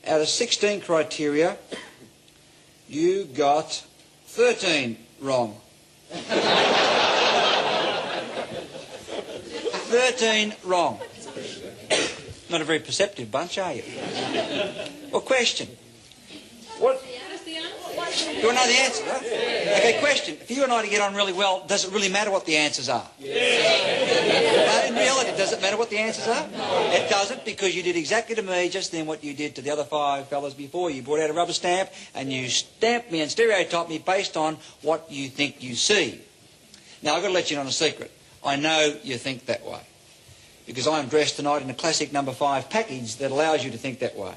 Out of 16 criteria, you got 13 wrong. 13 wrong. Not a very perceptive bunch, are you? Well, question. What? You want to know the answer, huh? Okay, question. For you and I to get on really well, does it really matter what the answers are? In reality, does it matter what the answers are? It doesn't, because you did exactly to me just then what you did to the other 5 fellas before. You brought out a rubber stamp and you stamped me and stereotyped me based on what you think you see. Now, I've got to let you in on a secret. I know you think that way, because I am dressed tonight in a classic number 5 package that allows you to think that way.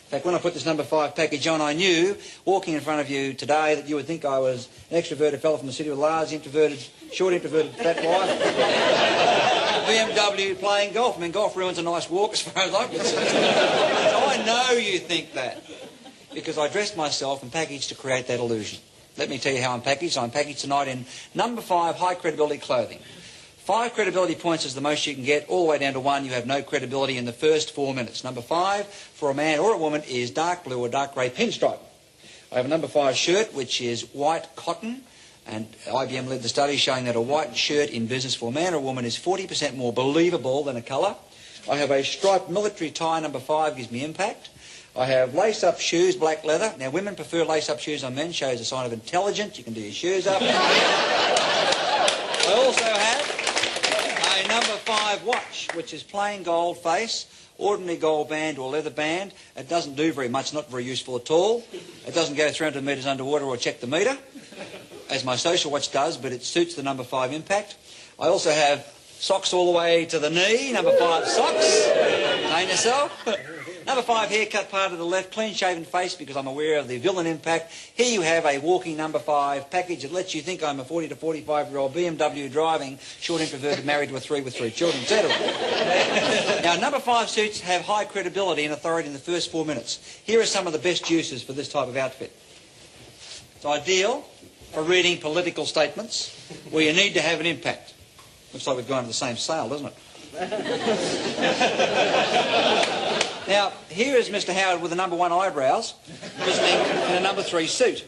In fact, when I put this number 5 package on, I knew, walking in front of you today, that you would think I was an extroverted fellow from the city with a large introverted, short introverted fat wife, BMW playing golf. I mean, golf ruins a nice walk as far as I'm concerned. So I know you think that, because I dressed myself and packaged to create that illusion. Let me tell you how I'm packaged. I'm packaged tonight in number 5 high credibility clothing. 5 credibility points is the most you can get, all the way down to 1. You have no credibility in the first 4 minutes. Number 5 for a man or a woman is dark blue or dark grey pinstripe. I have a number 5 shirt, which is white cotton, and IBM led the study showing that a white shirt in business for a man or a woman is 40% more believable than a colour. I have a striped military tie. Number 5 gives me impact. I have lace-up shoes, black leather. Now, women prefer lace-up shoes on men, shows a sign of intelligence. You can do your shoes up. I also have a number 5 watch, which is plain gold face, ordinary gold band or leather band. It doesn't do very much, not very useful at all. It doesn't go 300 metres underwater or check the metre, as my social watch does, but it suits the number 5 impact. I also have socks all the way to the knee, number 5 socks. Name yourself. Number 5 haircut part of the left, clean-shaven face, because I'm aware of the villain impact. Here you have a walking number 5 package that lets you think I'm a 40 to 45-year-old BMW driving, short introverted, married with three children, etc. Now, number 5 suits have high credibility and authority in the first 4 minutes. Here are some of the best uses for this type of outfit. It's ideal for reading political statements where you need to have an impact. Looks like we've gone to the same sale, doesn't it? Now, here is Mr. Howard with the number 1 eyebrows, listening in a number 3 suit.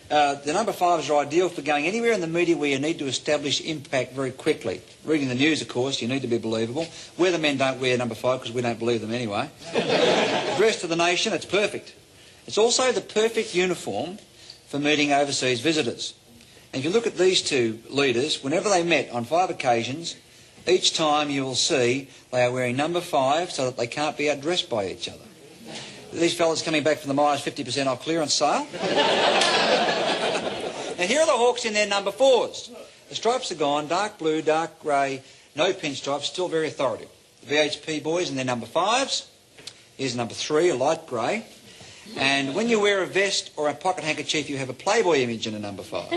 The number 5s are ideal for going anywhere in the media where you need to establish impact very quickly. Reading the news, of course, you need to be believable. Weathermen don't wear number 5 because we don't believe them anyway. Address to the nation, it's perfect. It's also the perfect uniform for meeting overseas visitors. And if you look at these 2 leaders, whenever they met on 5 occasions, each time you will see they are wearing number 5 so that they can't be outdressed by each other. These fellas coming back from the Myers 50% off clearance sale. Now, here are the Hawks in their number 4s. The stripes are gone, dark blue, dark grey, no pinstripes, still very authoritative. The VHP boys in their number 5s. Here's number 3, a light grey. And when you wear a vest or a pocket handkerchief, you have a Playboy image in a number 5.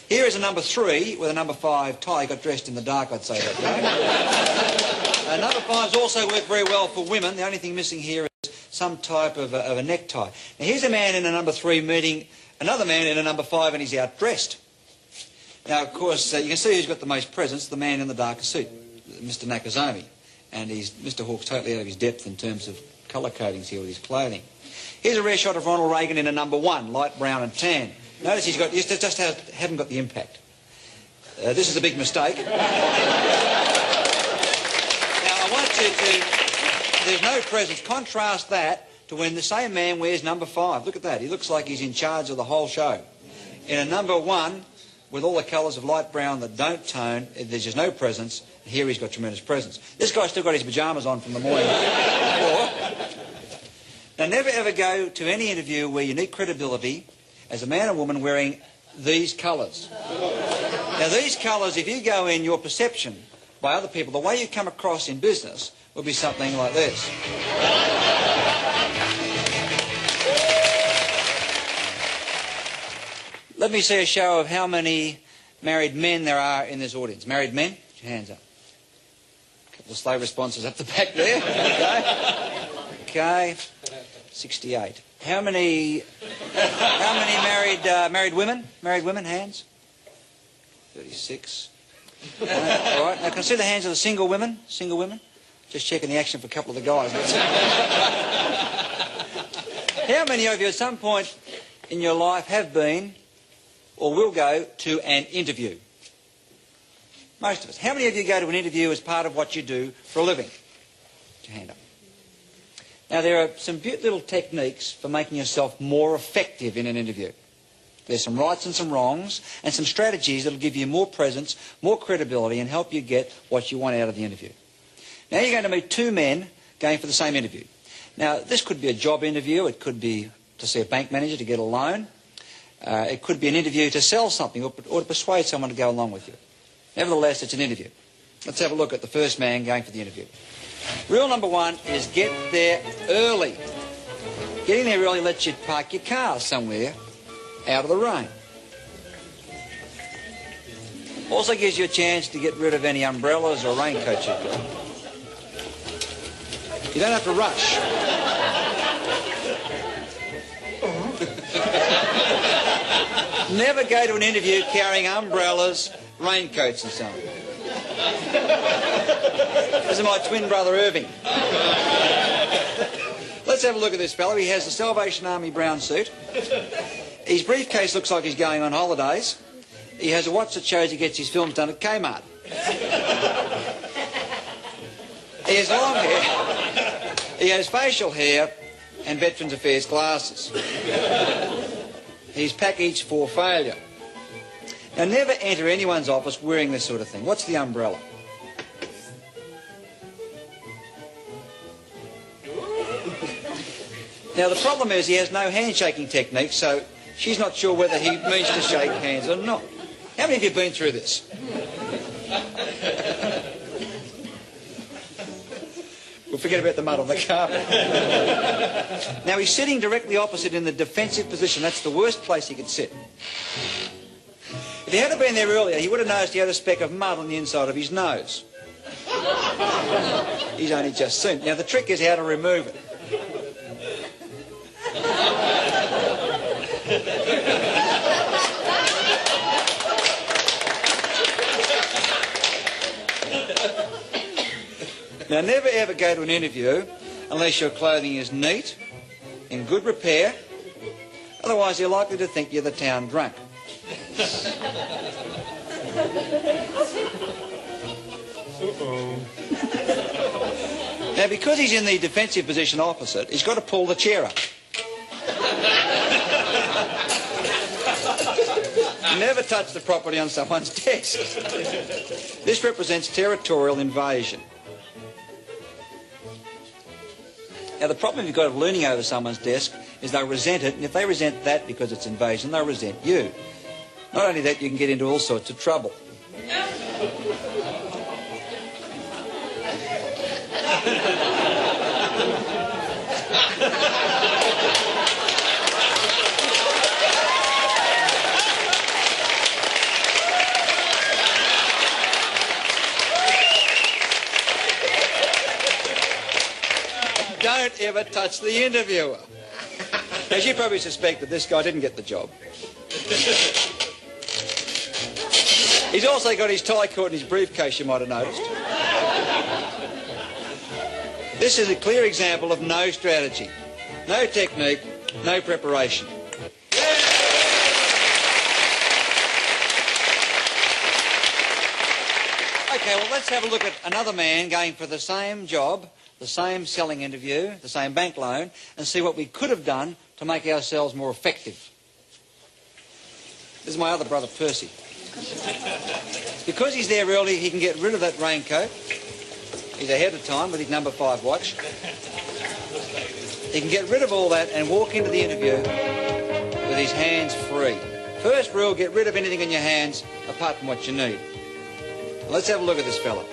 Here is a number 3 with a number 5 tie. Got dressed in the dark, I'd say that day. Number 5s also work very well for women. The only thing missing here is some type of a necktie. Now, here's a man in a number 3 meeting another man in a number 5, and he's outdressed. Now, of course, you can see who's got the most presence, the man in the darker suit, Mr. Nakazami. And Mr. Hawke's totally out of his depth in terms of colour codings here with his clothing. Here's a rare shot of Ronald Reagan in a number 1, light brown and tan. Notice he's just haven't got the impact. This is a big mistake. Now, I want you to... There's no presence. Contrast that to when the same man wears number 5. Look at that. He looks like he's in charge of the whole show. In a number 1, with all the colours of light brown that don't tone, there's just no presence. Here he's got tremendous presence. This guy's still got his pyjamas on from the morning before. Now, never ever go to any interview where you need credibility as a man or woman wearing these colours. Now, these colours, if you go in, your perception by other people, the way you come across in business will be something like this. Let me see a show of how many married men there are in this audience. Married men? Put your hands up. A couple of slow responses up the back there. Okay. 68. How many married women? Married women, hands? 36. All right. Now, can I see the hands of the single women? Single women? Just checking the action for a couple of the guys. How many of you at some point in your life have been or will go to an interview? Most of us. How many of you go to an interview as part of what you do for a living? Put your hand up. Now, there are some little techniques for making yourself more effective in an interview. There's some rights and some wrongs and some strategies that will give you more presence, more credibility and help you get what you want out of the interview. Now, you're going to meet two men going for the same interview. Now, this could be a job interview. It could be to see a bank manager to get a loan. It could be an interview to sell something or to persuade someone to go along with you. Nevertheless, it's an interview. Let's have a look at the first man going for the interview. Rule number one is get there early. Getting there early lets you park your car somewhere out of the rain. Also gives you a chance to get rid of any umbrellas or raincoats you've got. You don't have to rush. Never go to an interview carrying umbrellas, raincoats and so on. This is my twin brother Irving. Let's have a look at this fellow. He has the Salvation Army brown suit. His briefcase looks like he's going on holidays. He has a watch that shows he gets his films done at Kmart. He has long hair. He has facial hair and Veterans Affairs glasses. He's packaged for failure. Now, never enter anyone's office wearing this sort of thing. What's the umbrella? Now, the problem is he has no handshaking technique, so she's not sure whether he means to shake hands or not. How many of you have been through this? We'll forget about the mud on the carpet. Now, he's sitting directly opposite in the defensive position. That's the worst place he could sit. If he had been there earlier, he would have noticed he had a speck of mud on the inside of his nose. He's only just seen. Now, the trick is how to remove it. Now, never ever go to an interview unless your clothing is neat, in good repair. Otherwise, they're likely to think you're the town drunk. Now, because he's in the defensive position opposite, he's got to pull the chair up. Never touch the property on someone's desk. This represents territorial invasion. Now, the problem if you've got leaning over someone's desk is they'll resent it, and if they resent that because it's invasion, they'll resent you. Not only that, you can get into all sorts of trouble. Don't ever touch the interviewer. As you probably suspect that this guy didn't get the job. He's also got his tie caught in his briefcase, you might have noticed. This is a clear example of no strategy, no technique, no preparation. Okay, well, let's have a look at another man going for the same job, the same selling interview, the same bank loan, and see what we could have done to make ourselves more effective. This is my other brother, Percy. Because he's there early, he can get rid of that raincoat. He's ahead of time with his number 5 watch. He can get rid of all that and walk into the interview with his hands free. First rule, get rid of anything in your hands apart from what you need. Let's have a look at this fella.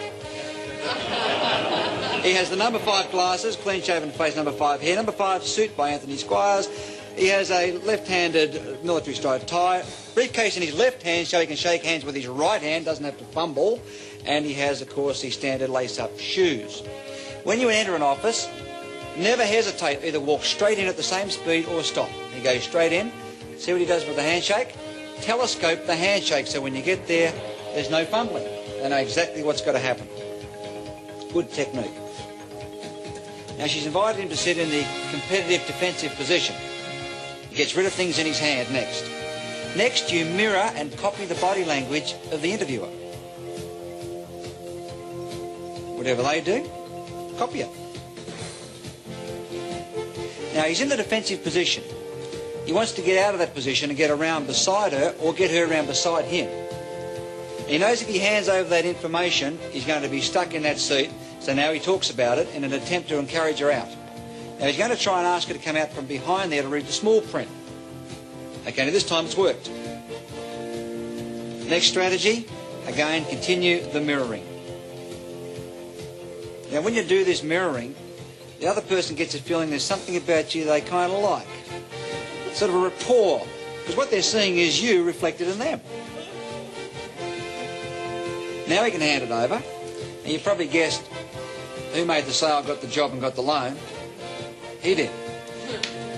He has the number 5 glasses, clean-shaven face, number 5 hair, number 5 suit by Anthony Squires. He has a left-handed military-striped tie, briefcase in his left hand so he can shake hands with his right hand, doesn't have to fumble, and he has, of course, his standard lace-up shoes. When you enter an office, never hesitate. Either walk straight in at the same speed or stop. He goes straight in, see what he does with the handshake, telescope the handshake so when you get there, there's no fumbling. They know exactly what's got to happen. Good technique. Now she's invited him to sit in the competitive defensive position. He gets rid of things in his hand next. Next, you mirror and copy the body language of the interviewer. Whatever they do, copy it. Now he's in the defensive position. He wants to get out of that position and get around beside her or get her around beside him. He knows if he hands over that information, he's going to be stuck in that seat, so now he talks about it in an attempt to encourage her out. Now he's going to try and ask her to come out from behind there to read the small print. Okay, now this time it's worked. Next strategy, again, continue the mirroring. Now when you do this mirroring, the other person gets a feeling there's something about you they kind of like. Sort of a rapport, because what they're seeing is you reflected in them. Now he can hand it over, and you probably guessed who made the sale, got the job and got the loan. He did.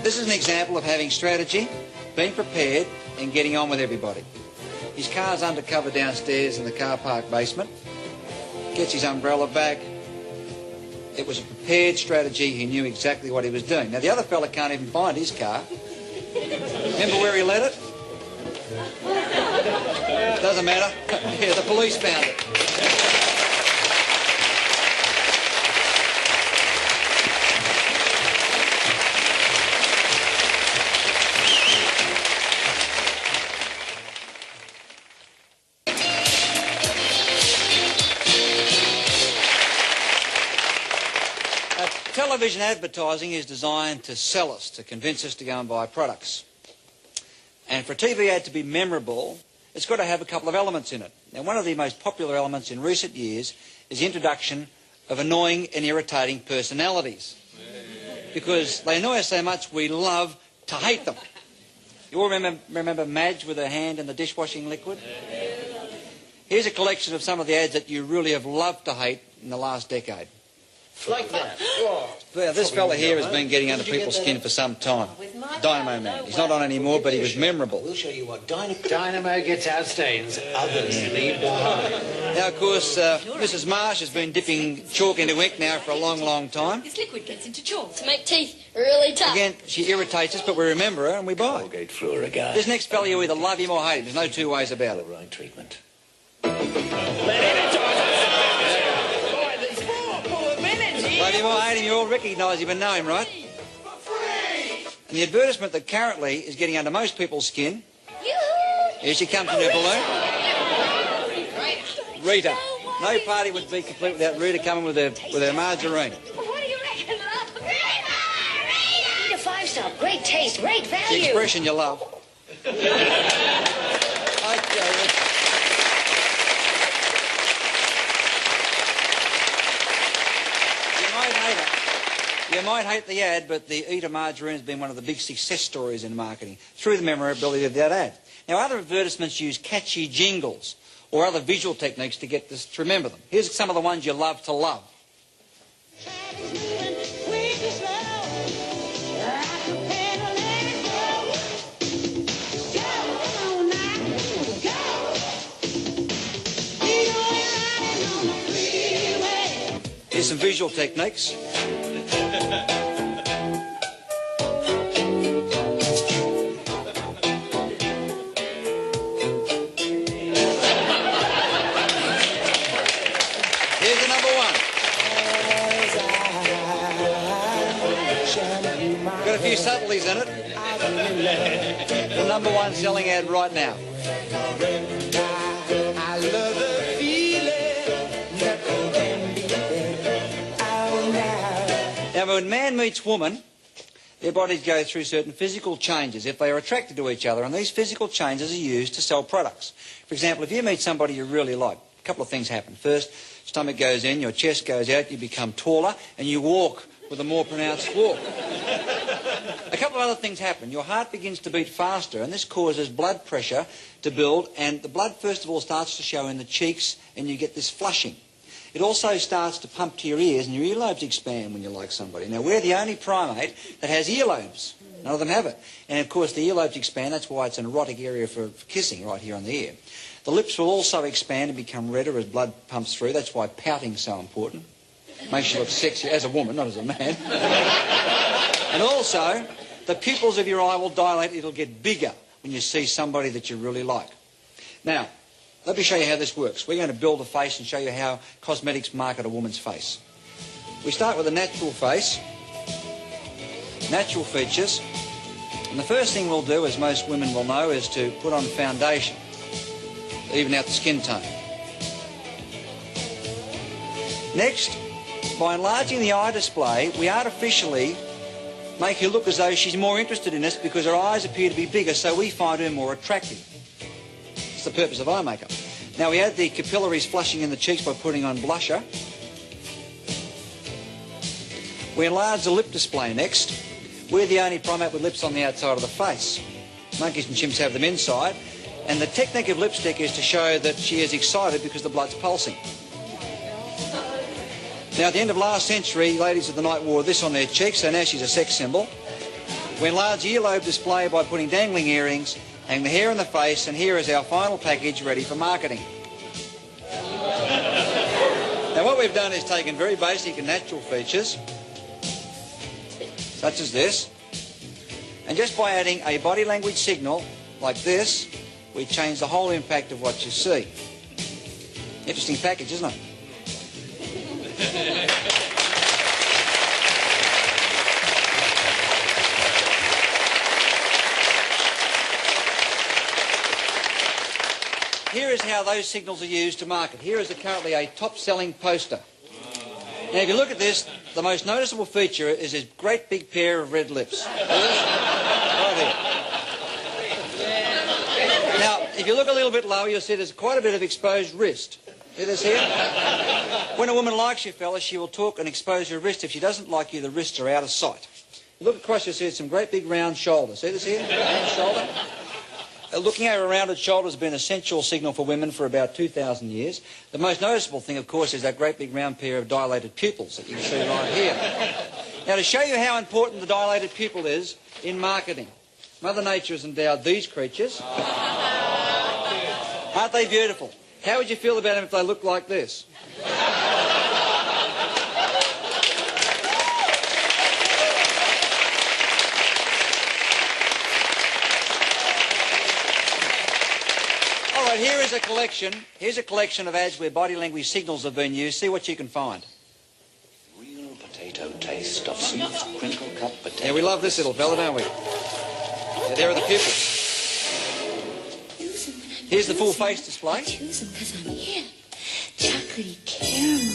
This is an example of having strategy, being prepared and getting on with everybody. His car's undercover downstairs in the car park basement. Gets his umbrella back. It was a prepared strategy. He knew exactly what he was doing. Now the other fella can't even find his car. Remember where he let it? Doesn't matter. Yeah, the police found it. Television advertising is designed to sell us, to convince us to go and buy products. And for a TV ad to be memorable, it's got to have a couple of elements in it. Now, one of the most popular elements in recent years is the introduction of annoying and irritating personalities. Because they annoy us so much, we love to hate them. You all remember Madge with her hand in the dishwashing liquid? Here's a collection of some of the ads that you really have loved to hate in the last decade. Like that. Well, this fella here has been getting under people's skin for some time. Dynamo Man. He's not on anymore, but he was memorable. We'll show you what Dynamo gets out stains, others leave behind. Now, of course, Mrs. Marsh has been dipping chalk into ink now for a long, long time. This liquid gets into chalk to make teeth really tough. Again, she irritates us, but we remember her and we buy. Colgate fluoride. This next fella, you either love him or hate him. There's no two ways about it. Right treatment. Love him or hate him, you all recognise him and know him, right? And the advertisement that currently is getting under most people's skin. Here she comes in her balloon. Rita. No party would be complete without Rita coming with her margarine. What do you reckon, love? Rita 5-star, great taste, great value. The expression you love. You might hate the ad, but the Eater margarine has been one of the big success stories in marketing through the memorability of that ad. Now, other advertisements use catchy jingles or other visual techniques to get us to remember them. Here's some of the ones you love to love. Here's some visual techniques. Got a few subtleties in it. The #1 selling ad right now. I love the feeling that can be there. Now, when man meets woman, their bodies go through certain physical changes if they are attracted to each other, and these physical changes are used to sell products. For example, if you meet somebody you really like, a couple of things happen. First, stomach goes in, your chest goes out, you become taller, and you walk with a more pronounced walk. A couple of other things happen. Your heart begins to beat faster, and this causes blood pressure to build, and the blood first of all starts to show in the cheeks, and you get this flushing. It also starts to pump to your ears, and your earlobes expand when you like somebody. Now, we're the only primate that has earlobes. None of them have it. And, of course, the earlobes expand. That's why it's an erotic area for kissing right here on the ear. The lips will also expand and become redder as blood pumps through. That's why pouting is so important. Makes you look sexy as a woman, not as a man. And also, the pupils of your eye will dilate. It'll get bigger when you see somebody that you really like. Now, let me show you how this works. We're going to build a face and show you how cosmetics market a woman's face. We start with a natural face, natural features, and the first thing we'll do, as most women will know, is to put on foundation, even out the skin tone. Next, by enlarging the eye display, we artificially make her look as though she's more interested in us because her eyes appear to be bigger, so we find her more attractive. It's the purpose of eye makeup. Now we add the capillaries flushing in the cheeks by putting on blusher. We enlarge the lip display next. We're the only primate with lips on the outside of the face. Monkeys and chimps have them inside. And the technique of lipstick is to show that she is excited because the blood's pulsing. Now, at the end of last century, ladies of the night wore this on their cheeks, so now she's a sex symbol. We enlarge the earlobe display by putting dangling earrings and the hair in the face, and here is our final package ready for marketing. Now, what we've done is taken very basic and natural features, such as this, and just by adding a body language signal like this, we change the whole impact of what you see. Interesting package, isn't it? Here is how those signals are used to market. Here is currently a top-selling poster. Now, if you look at this, the most noticeable feature is this great big pair of red lips. Right here. Now, if you look a little bit lower, you'll see there's quite a bit of exposed wrist. See this here? When a woman likes you, fellas, she will talk and expose her wrist. If she doesn't like you, the wrists are out of sight. You look across, you'll see some great big round shoulders. See this here? Round shoulder. Looking at a rounded shoulder has been a sensual signal for women for about 2,000 years. The most noticeable thing, of course, is that great big round pair of dilated pupils that you can see right here. Now, to show you how important the dilated pupil is in marketing, Mother Nature has endowed these creatures. Aren't they beautiful? How would you feel about them if they looked like this? Here is a collection. Here's a collection of ads where body language signals have been used. See what you can find. Real potato taste of smooth crinkle cut potato. Yeah, we love this little fella, don't we? Yeah, there are the pupils. Here's the full face display. Choose them because I'm here. Chocolatey caramel.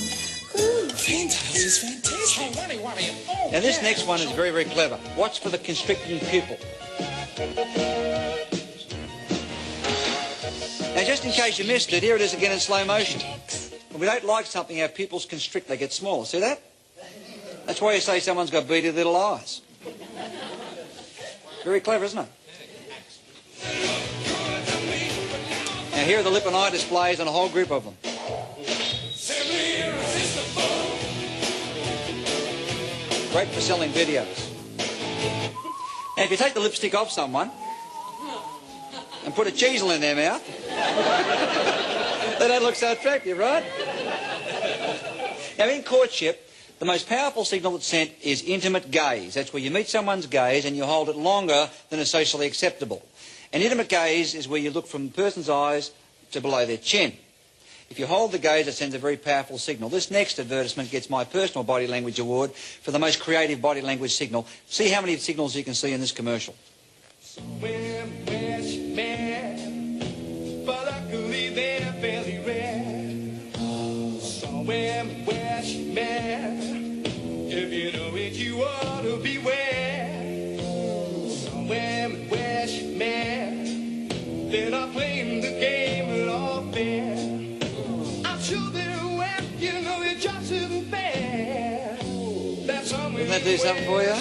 Ooh. Fantastic is fantastic. Now this next one is very, very clever. Watch for the constricting pupil. Now, just in case you missed it, here it is again in slow motion. When we don't like something, our pupils constrict, they get smaller. See that? That's why you say someone's got beady little eyes. Very clever, isn't it? Now, here are the lip and eye displays and a whole group of them. Great for selling videos. Now, if you take the lipstick off someone and put a cheesel in their mouth, they don't look so attractive, right? Now, in courtship, the most powerful signal that's sent is intimate gaze. That's where you meet someone's gaze and you hold it longer than is socially acceptable. And intimate gaze is where you look from the person's eyes to below their chin. If you hold the gaze, it sends a very powerful signal. This next advertisement gets my personal body language award for the most creative body language signal. See how many signals you can see in this commercial. If you know it, you ought to beware. Somewhere west man, they're not playing the game at all fair. I'm sure they're wet, you know it just isn't fair. That's somewhere. Doesn't that do something for you?